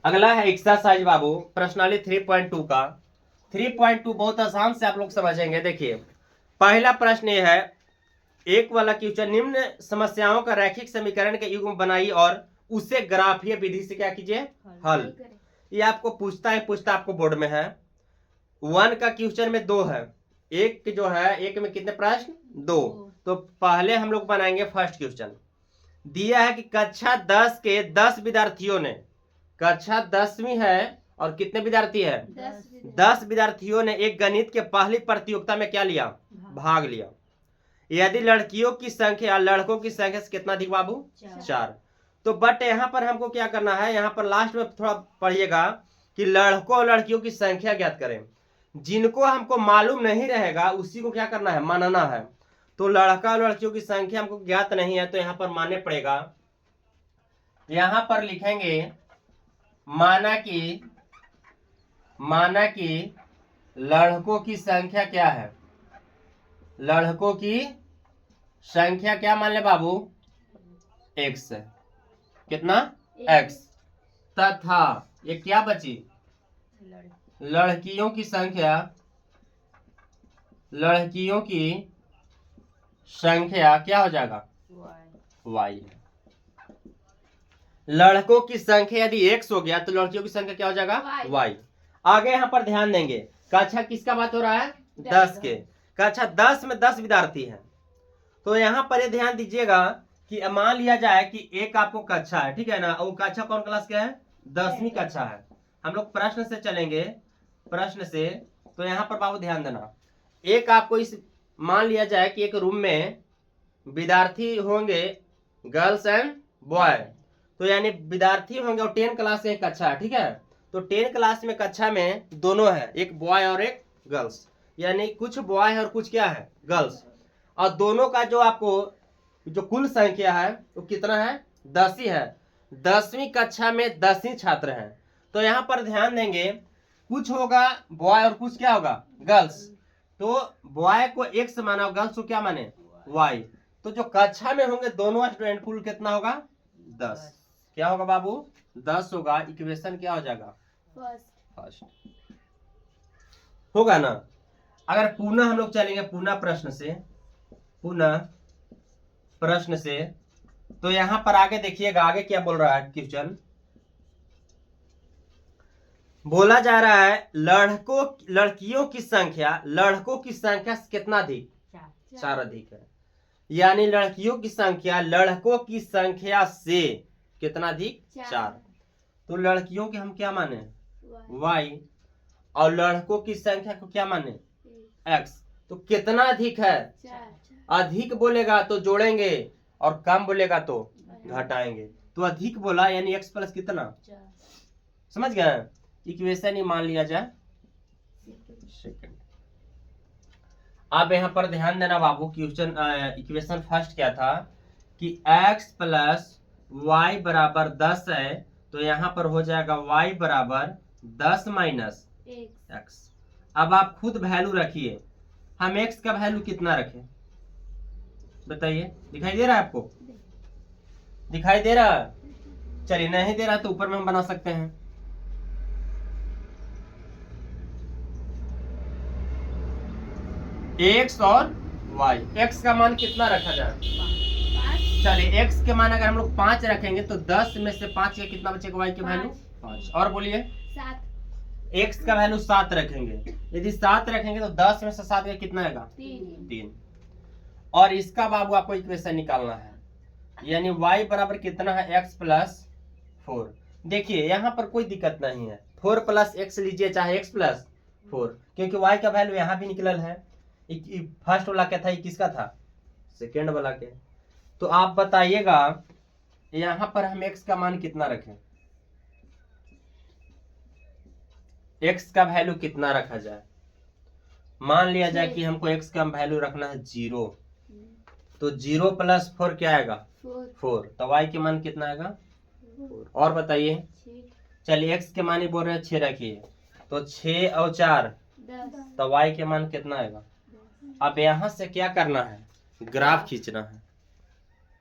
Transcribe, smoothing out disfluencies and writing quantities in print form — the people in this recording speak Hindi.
अगला है एक्सरसाइज बाबू प्रश्नावली 3.2 का। 3.2 बहुत आसान से आप लोग समझेंगे। देखिए पहला प्रश्न ये है, एक वाला क्वेश्चन, निम्न समस्याओं का रैखिक समीकरण के युग्म बनाइए और उसे ग्राफीय विधि से क्या कीजिए, हल। ये आपको पूछता आपको बोर्ड में है। 1 का क्वेश्चन में 2 है, एक जो है एक में कितने प्रश्न, 2। तो पहले हम लोग बनाएंगे फर्स्ट क्वेश्चन। दिया है कि कक्षा 10 के 10 विद्यार्थियों ने, कक्षा 10वीं है और कितने विद्यार्थी है, 10 विद्यार्थियों ने एक गणित के पहली प्रतियोगिता में क्या लिया, भाग लिया। यदि लड़कियों की संख्या लड़कों की संख्या से कितना अधिक बाबू, 4। तो बट यहाँ पर हमको क्या करना है, यहाँ पर लास्ट में थोड़ा पढ़िएगा कि लड़कों और लड़कियों की संख्या ज्ञात करें। जिनको हमको मालूम नहीं रहेगा उसी को क्या करना है, मानना है। तो लड़का और लड़कियों की संख्या हमको ज्ञात नहीं है तो यहाँ पर मानने पड़ेगा। यहाँ पर लिखेंगे माना कि लड़कों की संख्या क्या है, लड़कों की संख्या क्या मान ले बाबू, x है। कितना, x। तथा ये क्या बची, लड़कियों की संख्या क्या हो जाएगा, y। लड़कों की संख्या यदि x हो गया तो लड़कियों की संख्या क्या हो जाएगा, y। आगे यहाँ पर ध्यान देंगे, कक्षा किसका बात हो रहा है, 10 के। कक्षा 10 में 10 विद्यार्थी हैं। तो यहाँ पर ये ध्यान दीजिएगा कि मान लिया जाए कि एक आपको कक्षा है, ठीक है ना, और कक्षा कौन क्लास का है, 10वीं कक्षा है। हम लोग प्रश्न से चलेंगे, प्रश्न से। तो यहाँ पर बाबू ध्यान देना, एक आपको इस मान लिया जाए कि एक रूम में विद्यार्थी होंगे गर्ल्स एंड बॉय। तो यानी विद्यार्थी होंगे और 10 क्लास का एक कक्षा है, ठीक है। तो 10 क्लास में कक्षा में दोनों है, एक बॉय और एक गर्ल्स, यानी कुछ बॉय है और कुछ क्या है, गर्ल्स। और दोनों का जो आपको जो कुल संख्या है वो कितना है, 10 ही है। 10वीं कक्षा में 10 ही छात्र हैं। तो यहाँ पर ध्यान देंगे, कुछ होगा बॉय और कुछ क्या होगा, गर्ल्स। तो बॉय को x माना, गर्ल्स को क्या माने, y। तो जो कक्षा में होंगे दोनों स्टूडेंट, कुल कितना होगा, 10। क्या होगा बाबू, 10 होगा। इक्वेशन क्या हो जाएगा, फर्स्ट होगा ना। अगर पुनः हम लोग चलेंगे पुनः प्रश्न से, तो यहां पर आगे देखिएगा, आगे क्या बोल रहा है क्वेश्चन। बोला जा रहा है लड़कियों की संख्या से कितना अधिक, 4 अधिक है। यानी लड़कियों की संख्या लड़कों की संख्या से कितना अधिक, 4। तो लड़कियों के हम क्या माने, y, और लड़कों की संख्या को क्या माने, x। तो कितना अधिक है, अधिक बोलेगा तो जोड़ेंगे और कम बोलेगा तो घटाएंगे। तो अधिक बोला यानी x प्लस कितना, समझ गए। इक्वेशन ही मान लिया जाए सेकंड। अब यहाँ पर ध्यान देना बाबू, क्वेश्चन इक्वेशन फर्स्ट क्या था कि x प्लस y बराबर 10 है। तो यहाँ पर हो जाएगा y बराबर 10 माइनस x। अब आप खुद वैल्यू रखिए, हम x का वैल्यू कितना रखें बताइए, दिखाई दे रहा है आपको, दिखाई दे रहा है। चलिए नहीं दे रहा तो ऊपर में हम बना सकते हैं। x और y, x का मान कितना रखा जाए, चलिए x के मान अगर हम लोग 5 रखेंगे तो 10 में से 5 का कितना बचेगा, y के वैल्यू 5। और बोलिए 7। x का वैल्यू 7 रखेंगे, यदि 7 रखेंगे तो 10 में से 7 का कितना आएगा, 3। और इसका बाबू आपको इक्वेशन निकालना है, यानी y बराबर कितना है, x प्लस 4। देखिए यहाँ पर कोई दिक्कत नहीं है, 4 प्लस x लीजिए चाहे x प्लस 4, क्योंकि y का वैल्यू यहाँ भी निकलल है। फर्स्ट वाला क्या था, किसका था, सेकेंड वाला के। तो आप बताइएगा यहाँ पर हम x का मान कितना रखें, x का वैल्यू कितना रखा जाए। मान लिया जाए कि हमको x का वैल्यू रखना है 0, तो 0 प्लस 4 क्या आएगा, 4। तो y के मान कितना आएगा, 4। और बताइए, चलिए x के मान ही बोल रहे हैं 6 रखिए, तो 6 और 4 10। तो y के मान कितना आएगा। अब यहाँ से क्या करना है, ग्राफ खींचना है।